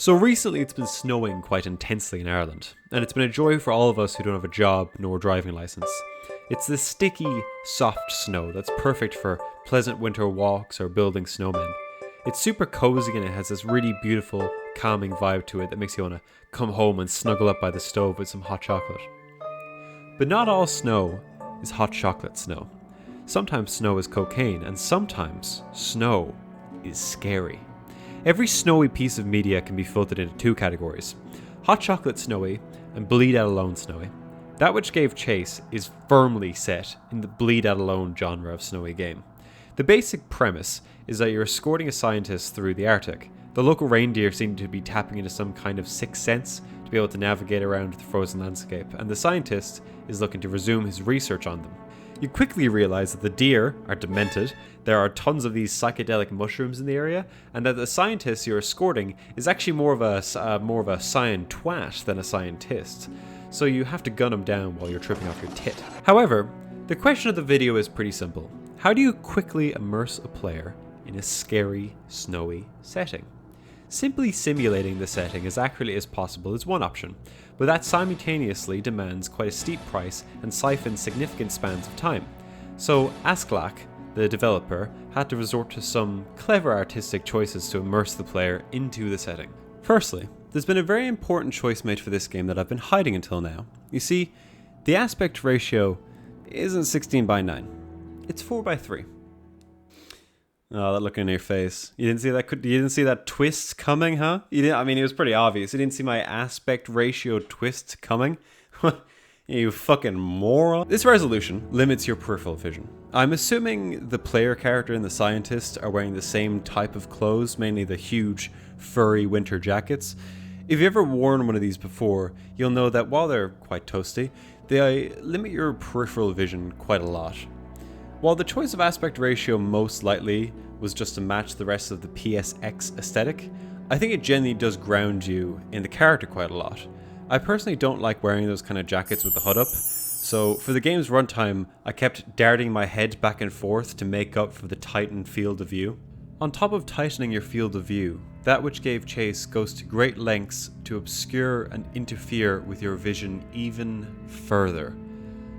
So recently it's been snowing quite intensely in Ireland, and it's been a joy for all of us who don't have a job nor driving license. It's this sticky, soft snow that's perfect for pleasant winter walks or building snowmen. It's super cozy and it has this really beautiful, calming vibe to it that makes you want to come home and snuggle up by the stove with some hot chocolate. But not all snow is hot chocolate snow. Sometimes snow is cocaine, and sometimes snow is scary. Every snowy piece of media can be filtered into two categories: hot chocolate snowy and bleed out alone snowy. That which gave chase is firmly set in the bleed out alone genre of snowy game. The basic premise is that you're escorting a scientist through the Arctic. The local reindeer seem to be tapping into some kind of sixth sense to be able to navigate around the frozen landscape, and the scientist is looking to resume his research on them. You quickly realise that the deer are demented, there are tons of these psychedelic mushrooms in the area, and that the scientist you're escorting is actually more of a science twat than a scientist. So you have to gun him down while you're tripping off your tit. However, the question of the video is pretty simple. How do you quickly immerse a player in a scary, snowy setting? Simply simulating the setting as accurately as possible is one option, but that simultaneously demands quite a steep price and siphons significant spans of time. So Asklak, the developer, had to resort to some clever artistic choices to immerse the player into the setting. Firstly, there's been a very important choice made for this game that I've been hiding until now. You see, the aspect ratio isn't 16:9, it's 4:3. Oh, that look in your face. You didn't see that? You didn't see that twist coming, huh? You didn't. I mean, it was pretty obvious. You didn't see my aspect ratio twist coming? You fucking moron. This resolution limits your peripheral vision. I'm assuming the player character and the scientist are wearing the same type of clothes, mainly the huge, furry winter jackets. If you've ever worn one of these before, you'll know that while they're quite toasty, they limit your peripheral vision quite a lot. While the choice of aspect ratio most likely was just to match the rest of the PSX aesthetic, I think it genuinely does ground you in the character quite a lot. I personally don't like wearing those kind of jackets with the hood up, so for the game's runtime, I kept darting my head back and forth to make up for the tightened field of view. On top of tightening your field of view, that which gave chase goes to great lengths to obscure and interfere with your vision even further.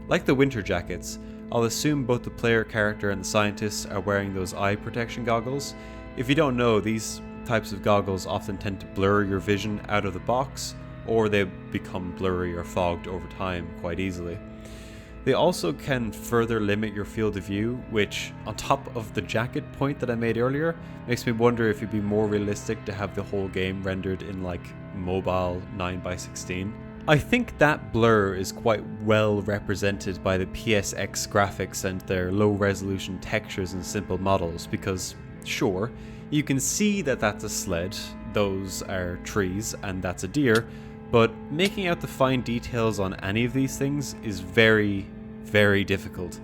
Like the winter jackets, I'll assume both the player character and the scientist are wearing those eye protection goggles. If you don't know, these types of goggles often tend to blur your vision out of the box, or they become blurry or fogged over time quite easily. They also can further limit your field of view, which, on top of the jacket point that I made earlier, makes me wonder if it'd be more realistic to have the whole game rendered in like mobile 9:16. I think that blur is quite well represented by the PSX graphics and their low resolution textures and simple models, because sure, you can see that that's a sled, those are trees, and that's a deer, but making out the fine details on any of these things is very, very difficult.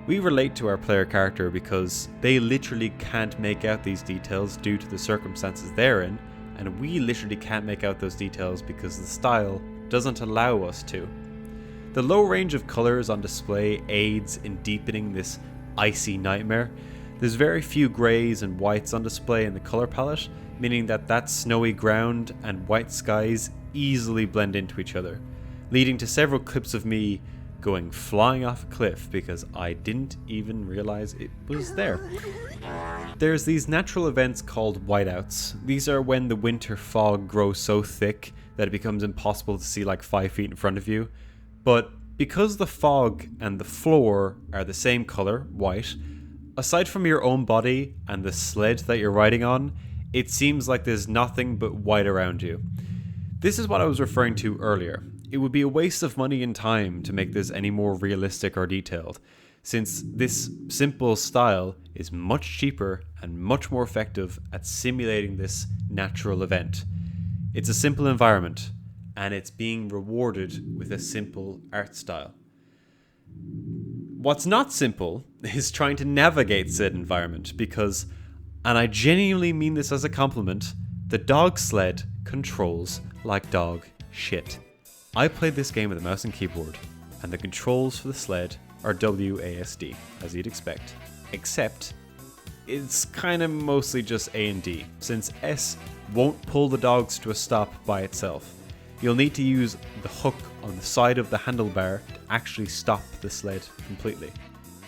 We relate to our player character because they literally can't make out these details due to the circumstances they're in, and we literally can't make out those details because the style doesn't allow us to. The low range of colors on display aids in deepening this icy nightmare. There's very few greys and whites on display in the color palette, meaning that snowy ground and white skies easily blend into each other, leading to several clips of me going flying off a cliff because I didn't even realize it was there. There's these natural events called whiteouts. These are when the winter fog grows so thick that it becomes impossible to see like 5 feet in front of you. But because the fog and the floor are the same color, white, aside from your own body and the sled that you're riding on, it seems like there's nothing but white around you. This is what I was referring to earlier. It would be a waste of money and time to make this any more realistic or detailed, since this simple style is much cheaper and much more effective at simulating this natural event. It's a simple environment, and it's being rewarded with a simple art style. What's not simple is trying to navigate said environment because, and I genuinely mean this as a compliment, the dog sled controls like dog shit. I played this game with a mouse and keyboard, and the controls for the sled are WASD, as you'd expect. Except, it's kind of mostly just A and D, since S won't pull the dogs to a stop by itself. You'll need to use the hook on the side of the handlebar to actually stop the sled completely.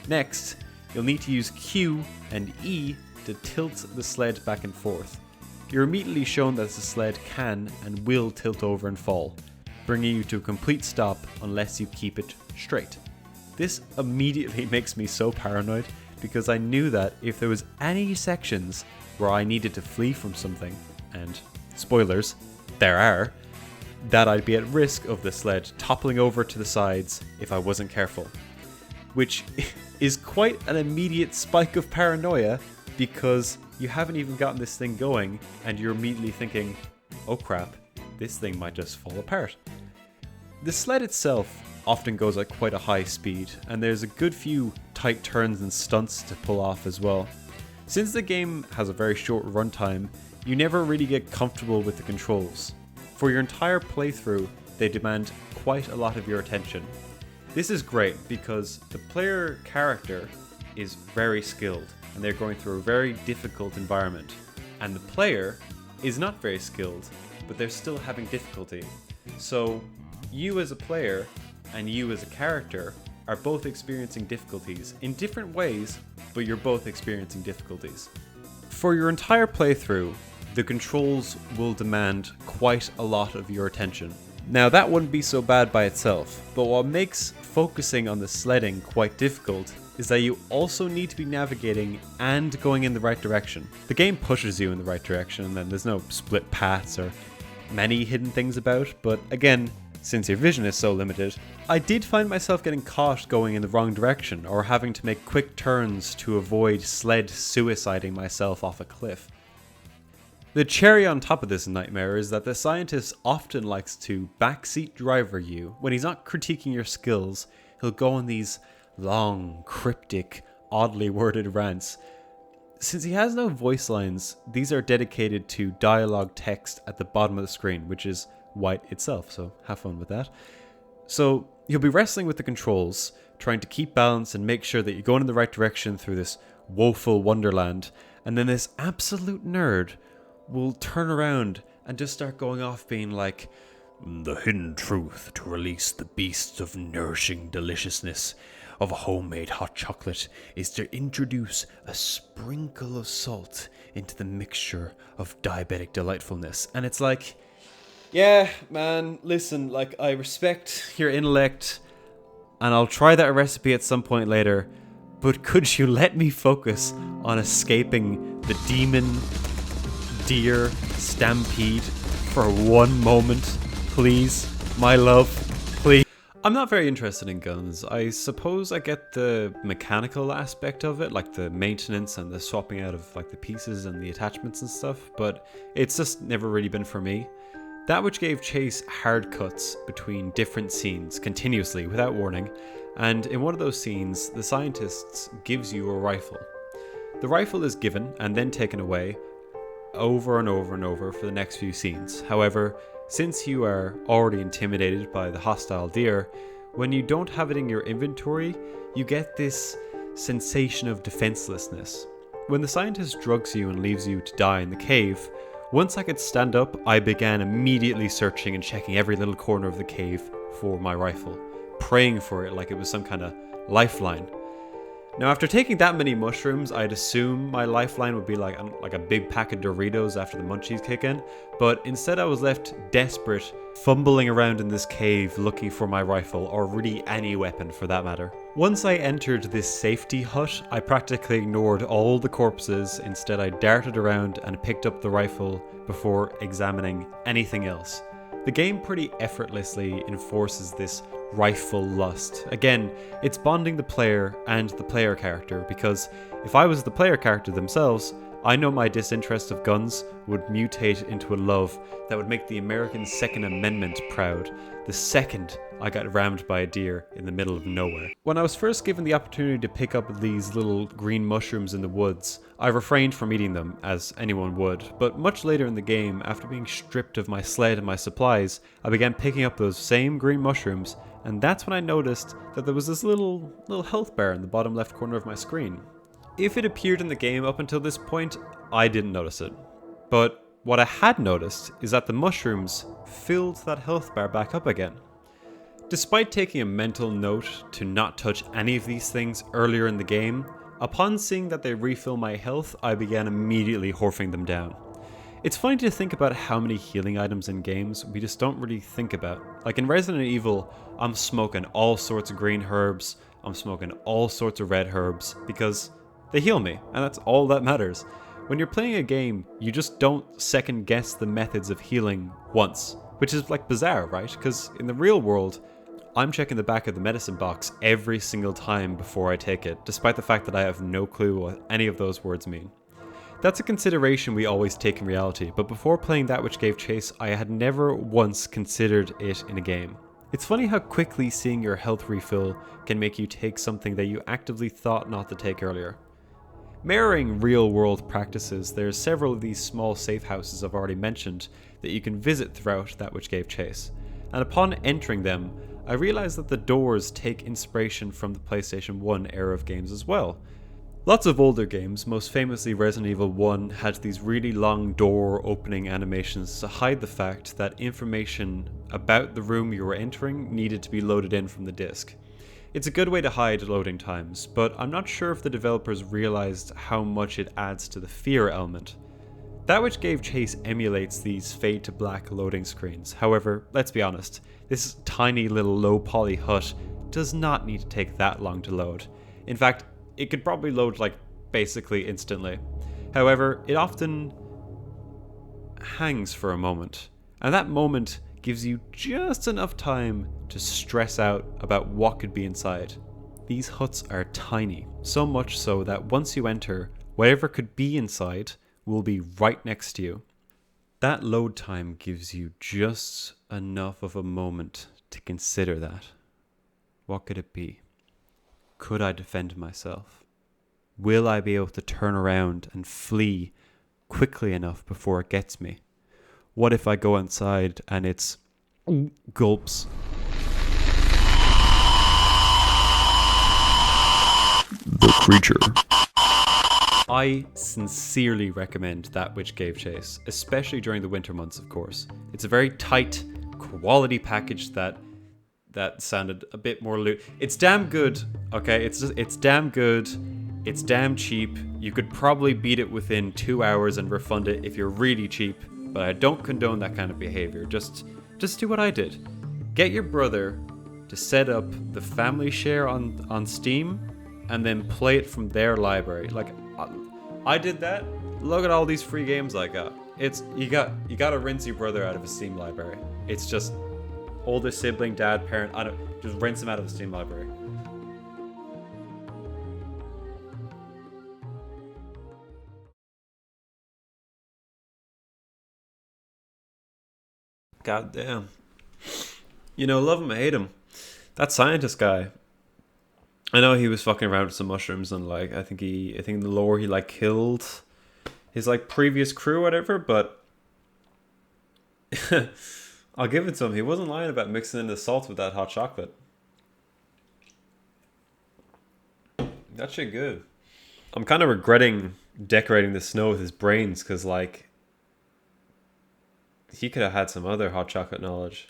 Next, you'll need to use Q and E to tilt the sled back and forth. You're immediately shown that the sled can and will tilt over and fall, bringing you to a complete stop unless you keep it straight. This immediately makes me so paranoid because I knew that if there was any sections where I needed to flee from something, and spoilers, there are, that I'd be at risk of the sled toppling over to the sides if I wasn't careful. Which is quite an immediate spike of paranoia because you haven't even gotten this thing going and you're immediately thinking, oh crap, this thing might just fall apart. The sled itself often goes at quite a high speed, and there's a good few tight turns and stunts to pull off as well. Since the game has a very short runtime, you never really get comfortable with the controls. For your entire playthrough, they demand quite a lot of your attention. This is great because the player character is very skilled and they're going through a very difficult environment, and the player is not very skilled, but they're still having difficulty. So you as a player and you as a character are both experiencing difficulties in different ways, but you're both experiencing difficulties. For your entire playthrough, the controls will demand quite a lot of your attention. Now that wouldn't be so bad by itself, but what makes focusing on the sledding quite difficult is that you also need to be navigating and going in the right direction. The game pushes you in the right direction and there's no split paths or many hidden things about, but again, since your vision is so limited, I did find myself getting caught going in the wrong direction or having to make quick turns to avoid sled suiciding myself off a cliff. The cherry on top of this nightmare is that the scientist often likes to backseat driver you. When he's not critiquing your skills, he'll go on these long, cryptic, oddly worded rants. Since he has no voice lines, these are dedicated to dialogue text at the bottom of the screen, which is white itself, so have fun with that. So you'll be wrestling with the controls, trying to keep balance and make sure that you're going in the right direction through this woeful wonderland, and then this absolute nerd will turn around and just start going off being like, the hidden truth to release the beasts of nourishing deliciousness of a homemade hot chocolate is to introduce a sprinkle of salt into the mixture of diabetic delightfulness. And it's like, yeah, man, listen, like, I respect your intellect and I'll try that recipe at some point later, but could you let me focus on escaping the demon deer stampede for one moment, please, my love, please. I'm not very interested in guns. I suppose I get the mechanical aspect of it, like the maintenance and the swapping out of like the pieces and the attachments and stuff, but it's just never really been for me. That which gave Chase hard cuts between different scenes continuously without warning, and in one of those scenes, the scientist gives you a rifle. The rifle is given and then taken away over and over and over for the next few scenes. However, since you are already intimidated by the hostile deer, when you don't have it in your inventory, you get this sensation of defenselessness. When the scientist drugs you and leaves you to die in the cave, once I could stand up, I began immediately searching and checking every little corner of the cave for my rifle, praying for it like it was some kind of lifeline. Now, after taking that many mushrooms, I'd assume my lifeline would be like a big pack of Doritos after the munchies kick in, but instead I was left desperate, fumbling around in this cave looking for my rifle, or really any weapon for that matter. Once I entered this safety hut, I practically ignored all the corpses. Instead, I darted around and picked up the rifle before examining anything else. The game pretty effortlessly enforces this rifle lust. Again, it's bonding the player and the player character, because if I was the player character themselves, I know my disinterest of guns would mutate into a love that would make the American Second Amendment proud the second I got rammed by a deer in the middle of nowhere. When I was first given the opportunity to pick up these little green mushrooms in the woods, I refrained from eating them, as anyone would, but much later in the game, after being stripped of my sled and my supplies, I began picking up those same green mushrooms, and that's when I noticed that there was this little health bar in the bottom left corner of my screen. If it appeared in the game up until this point, I didn't notice it. But What I had noticed is that the mushrooms filled that health bar back up again. Despite taking a mental note to not touch any of these things earlier in the game, upon seeing that they refill my health, I began immediately horfing them down. It's funny to think about how many healing items in games we just don't really think about. Like in Resident Evil, I'm smoking all sorts of green herbs, I'm smoking all sorts of red herbs, because they heal me, and that's all that matters. When you're playing a game, you just don't second guess the methods of healing once, which is like bizarre, right? Because in the real world, I'm checking the back of the medicine box every single time before I take it, despite the fact that I have no clue what any of those words mean. That's a consideration we always take in reality, but before playing That Which Gave Chase, I had never once considered it in a game. It's funny how quickly seeing your health refill can make you take something that you actively thought not to take earlier. Mirroring real-world practices, there's several of these small safe houses I've already mentioned that you can visit throughout That Which Gave Chase, and upon entering them, I realized that the doors take inspiration from the PlayStation 1 era of games as well. Lots of older games, most famously Resident Evil 1, had these really long door opening animations to hide the fact that information about the room you were entering needed to be loaded in from the disc. It's a good way to hide loading times, but I'm not sure if the developers realized how much it adds to the fear element. That Which Gave Chase emulates these fade to black loading screens. However, let's be honest, this tiny little low poly hut does not need to take that long to load. In fact, it could probably load like basically instantly. However, it often hangs for a moment, and that moment gives you just enough time to stress out about what could be inside. These huts are tiny, so much so that once you enter, whatever could be inside will be right next to you. That load time gives you just enough of a moment to consider that. What could it be? Could I defend myself? Will I be able to turn around and flee quickly enough before it gets me? What if I go inside and it's gulps? The creature. I sincerely recommend That Which Gave Chase, especially during the winter months, of course. It's a very tight, quality package that sounded a bit more loot. It's damn good, okay? It's damn good. It's damn cheap. You could probably beat it within 2 hours and refund it if you're really cheap, but I don't condone that kind of behavior. Just do what I did. Get your brother to set up the family share on Steam and then play it from their library. Like, I did that. Look at all these free games I got. You gotta rinse your brother out of his Steam library. It's just older sibling, dad, parent, just rinse him out of the Steam library. God damn. You know, love him or hate him, that scientist guy, I know he was fucking around with some mushrooms and like I think in the lore he like killed his like previous crew or whatever, but I'll give it to him. He wasn't lying about mixing in the salt with that hot chocolate. That shit good. I'm kind of regretting decorating the snow with his brains because like he could have had some other hot chocolate knowledge.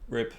Rip.